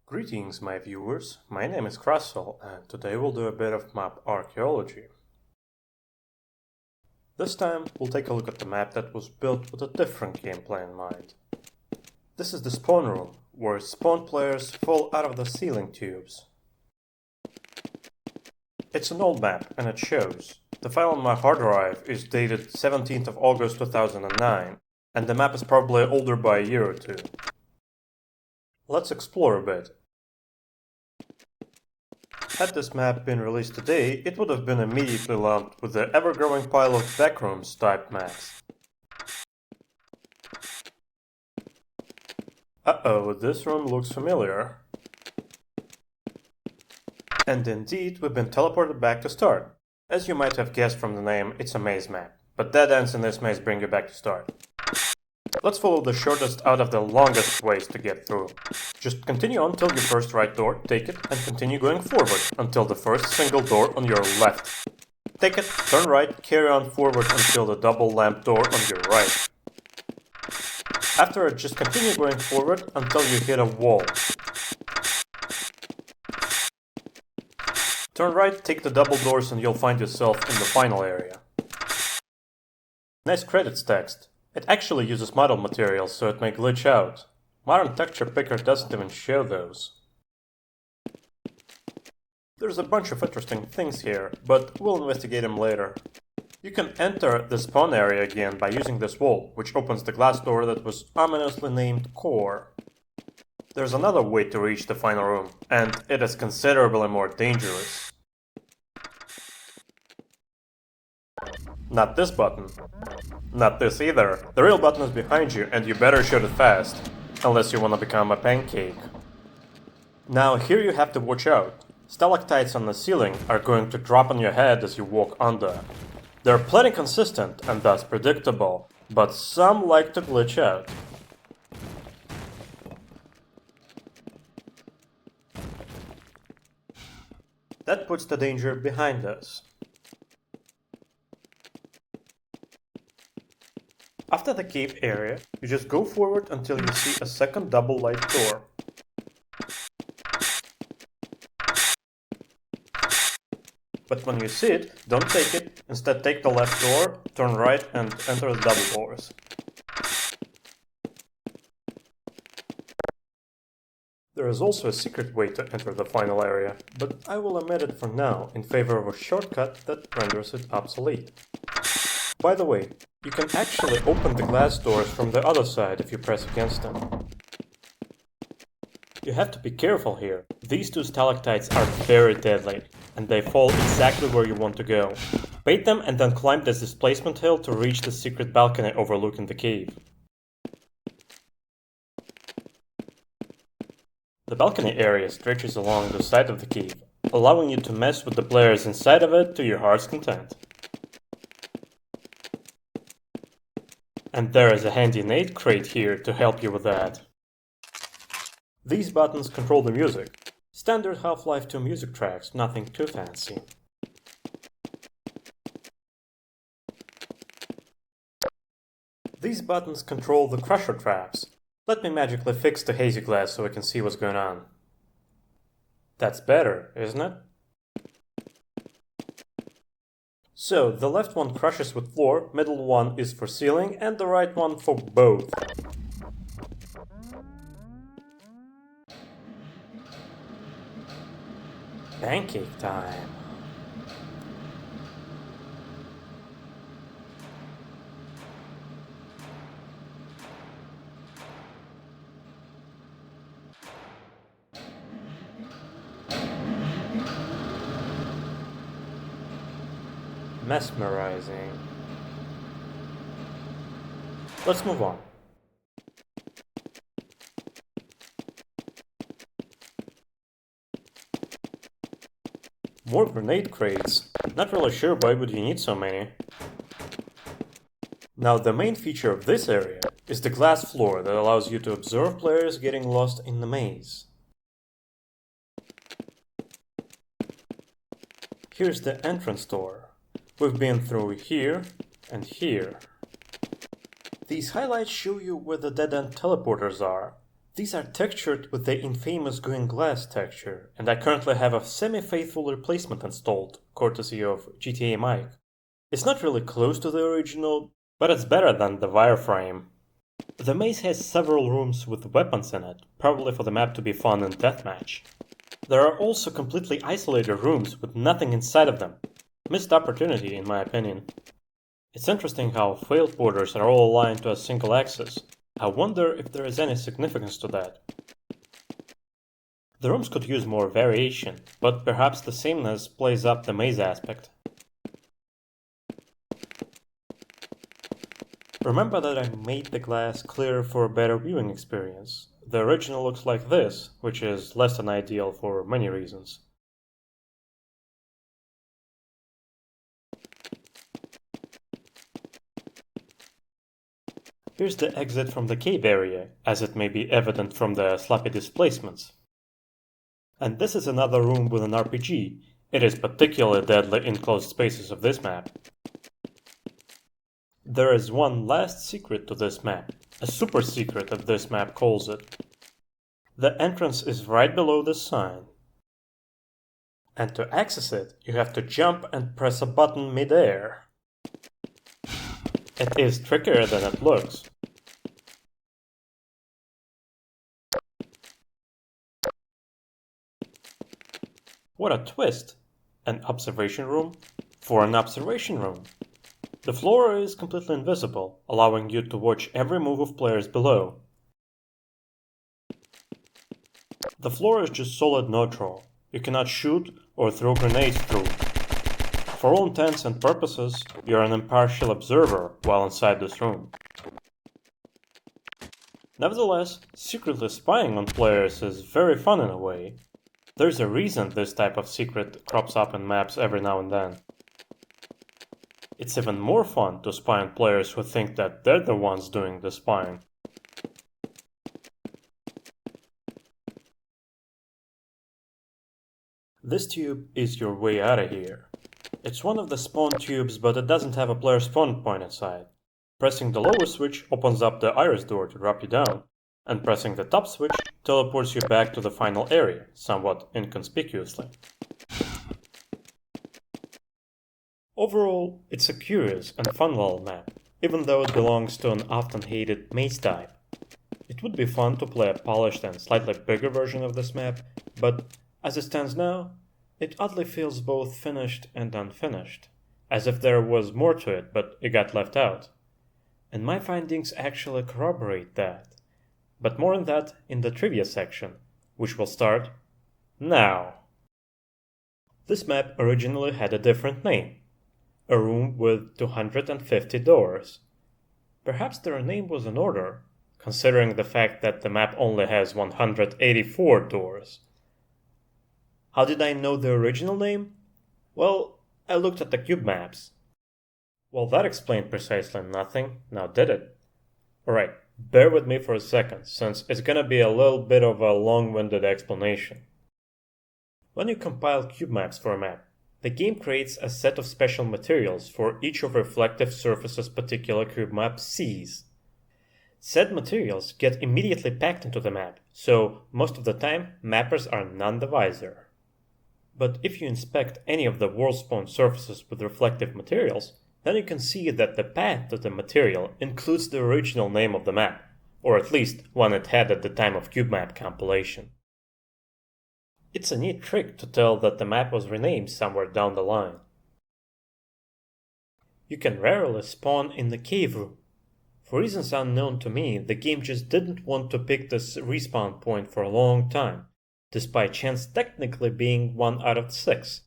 Greetings, my viewers. My name is Krassel, and today we'll do a bit of map archaeology. This time, we'll take a look at the map that was built with a different gameplay in mind. This is the spawn room, where spawn players fall out of the ceiling tubes. It's an old map, and it shows. The file on my hard drive is dated 17th of August 2009, and the map is probably older by a year or two. Let's explore a bit. Had this map been released today, it would have been immediately lumped with the ever-growing pile of backrooms type maps. Uh-oh, this room looks familiar. And indeed, we've been teleported back to start. As you might have guessed from the name, it's a maze map, but dead ends in this maze bring you back to start. Let's follow the shortest out of the longest ways to get through. Just continue on till your first right door, take it, and continue going forward until the first single door on your left. Take it, turn right, carry on forward until the double lamp door on your right. After it, just continue going forward until you hit a wall. Turn right, take the double doors and you'll find yourself in the final area. Nice credits text. It actually uses model materials, so it may glitch out. Modern texture picker doesn't even show those. There's a bunch of interesting things here, but we'll investigate them later. You can enter the spawn area again by using this wall, which opens the glass door that was ominously named Core. There's another way to reach the final room, and it is considerably more dangerous. Not this button. Not this either. The real button is behind you, and you better shoot it fast. Unless you want to become a pancake. Now here you have to watch out. Stalactites on the ceiling are going to drop on your head as you walk under. They're plenty consistent and thus predictable, but some like to glitch out. That puts the danger behind us. After the cave area, you just go forward until you see a second double light door. But when you see it, don't take it, instead take the left door, turn right and enter the double doors. There is also a secret way to enter the final area, but I will omit it for now in favor of a shortcut that renders it obsolete. By the way, you can actually open the glass doors from the other side if you press against them. You have to be careful here. These two stalactites are very deadly, and they fall exactly where you want to go. Bait them and then climb this displacement hill to reach the secret balcony overlooking the cave. The balcony area stretches along the side of the cave, allowing you to mess with the players inside of it to your heart's content. And there is a handy nade crate here to help you with that. These buttons control the music. Standard Half-Life 2 music tracks, nothing too fancy. These buttons control the crusher traps. Let me magically fix the hazy glass so we can see what's going on. That's better, isn't it? So, the left one crushes with floor, middle one is for ceiling, and the right one for both. Pancake time. Mesmerizing. Let's move on. More grenade crates. Not really sure why would you need so many. Now the main feature of this area is the glass floor that allows you to observe players getting lost in the maze. Here's the entrance door. We've been through here and here. These highlights show you where the dead-end teleporters are. These are textured with the infamous green glass texture, and I currently have a semi-faithful replacement installed, courtesy of GTA Mike. It's not really close to the original, but it's better than the wireframe. The maze has several rooms with weapons in it, probably for the map to be fun in deathmatch. There are also completely isolated rooms with nothing inside of them. Missed opportunity, in my opinion. It's interesting how failed borders are all aligned to a single axis. I wonder if there is any significance to that. The rooms could use more variation, but perhaps the sameness plays up the maze aspect. Remember that I made the glass clear for a better viewing experience. The original looks like this, which is less than ideal for many reasons. Here's the exit from the cave area, as it may be evident from the sloppy displacements. And this is another room with an RPG. It is particularly deadly in closed spaces of this map. There is one last secret to this map, a super secret as this map calls it. The entrance is right below the sign. And to access it, you have to jump and press a button mid-air. It is trickier than it looks. What a twist! An observation room for an observation room. The floor is completely invisible, allowing you to watch every move of players below. The floor is just solid neutral. You cannot shoot or throw grenades through. For all intents and purposes, you're an impartial observer while inside this room. Nevertheless, secretly spying on players is very fun in a way. There's a reason this type of secret crops up in maps every now and then. It's even more fun to spy on players who think that they're the ones doing the spying. This tube is your way out of here. It's one of the spawn tubes, but it doesn't have a player spawn point inside. Pressing the lower switch opens up the iris door to drop you down, and pressing the top switch teleports you back to the final area, somewhat inconspicuously. Overall, it's a curious and fun little map, even though it belongs to an often hated maze type. It would be fun to play a polished and slightly bigger version of this map, but as it stands now, it oddly feels both finished and unfinished, as if there was more to it but it got left out. And my findings actually corroborate that. But more on that in the trivia section, which will start now. This map originally had a different name, a room with 250 doors. Perhaps their name was in order, considering the fact that the map only has 184 doors. How did I know the original name? Well, I looked at the Cubemaps. Well, that explained precisely nothing, now did it? Alright, bear with me for a second, since it's gonna be a little bit of a long-winded explanation. When you compile Cubemaps for a map, the game creates a set of special materials for each of reflective surfaces particular Cubemap sees. Said materials get immediately packed into the map, so most of the time mappers are none the wiser. But if you inspect any of the world-spawned surfaces with reflective materials, then you can see that the path to the material includes the original name of the map, or at least one it had at the time of Cubemap compilation. It's a neat trick to tell that the map was renamed somewhere down the line. You can rarely spawn in the cave room. For reasons unknown to me, the game just didn't want to pick this respawn point for a long time, despite chance technically being 1 out of 6.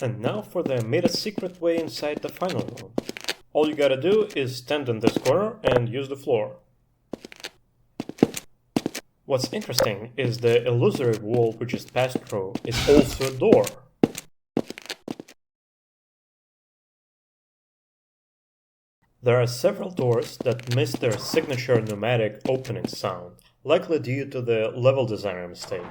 And now for the made-a-secret way inside the final room. All you gotta do is stand in this corner and use the floor. What's interesting is the illusory wall we just passed through is also a door. There are several doors that miss their signature pneumatic opening sound, likely due to the level designer mistake.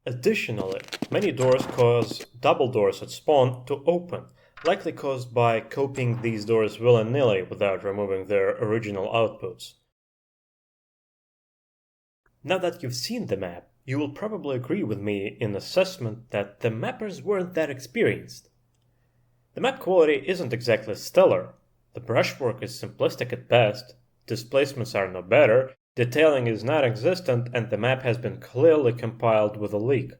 Additionally, many doors cause double doors at spawn to open, likely caused by copying these doors willy-nilly without removing their original outputs. Now that you've seen the map, you will probably agree with me in assessment that the mappers weren't that experienced. The map quality isn't exactly stellar, the brushwork is simplistic at best, displacements are no better, detailing is non-existent, and the map has been clearly compiled with a leak.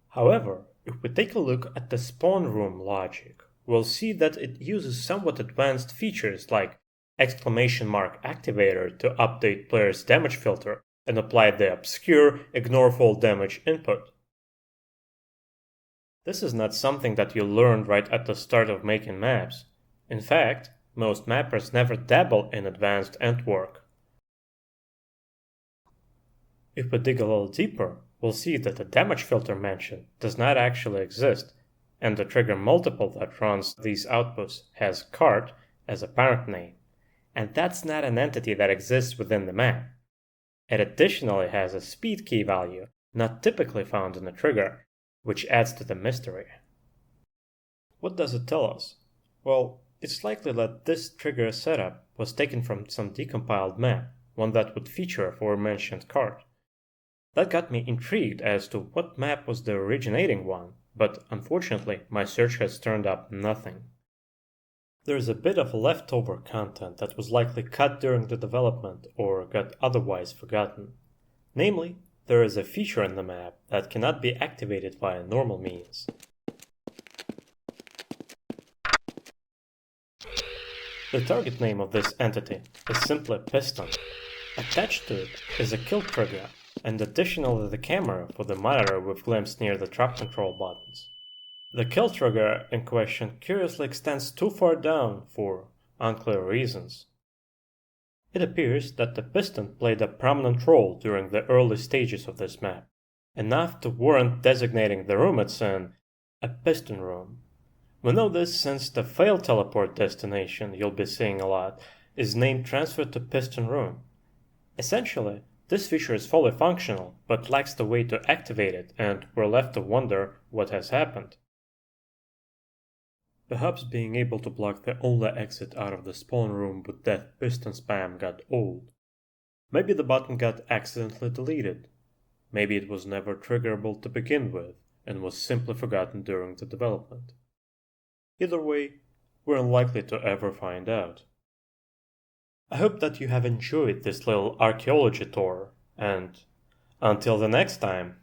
However, if we take a look at the spawn room logic, we'll see that it uses somewhat advanced features like exclamation mark activator to update player's damage filter and apply the obscure ignore fall damage input. This is not something that you learned right at the start of making maps. In fact, most mappers never dabble in advanced entwork. If we dig a little deeper, we'll see that the damage filter mentioned does not actually exist, and the trigger multiple that runs these outputs has cart as a parent name, and that's not an entity that exists within the map. It additionally has a speed key value, not typically found in a trigger, which adds to the mystery. What does it tell us? Well, it's likely that this trigger setup was taken from some decompiled map, one that would feature aforementioned cart. That got me intrigued as to what map was the originating one, but unfortunately my search has turned up nothing. There's a bit of leftover content that was likely cut during the development or got otherwise forgotten. Namely, there is a feature in the map that cannot be activated via normal means. The target name of this entity is simply piston. Attached to it is a kill trigger, and additionally the camera for the monitor we've glimpsed near the trap control buttons. The kill trigger in question curiously extends too far down for unclear reasons. It appears that the piston played a prominent role during the early stages of this map, enough to warrant designating the room it's in a piston room. We know this since the failed teleport destination you'll be seeing a lot is named transfer to piston room. Essentially, this feature is fully functional, but lacks the way to activate it, and we're left to wonder what has happened. Perhaps being able to block the only exit out of the spawn room with that piston spam got old. Maybe the button got accidentally deleted. Maybe it was never triggerable to begin with, and was simply forgotten during the development. Either way, we're unlikely to ever find out. I hope that you have enjoyed this little archaeology tour, and until the next time.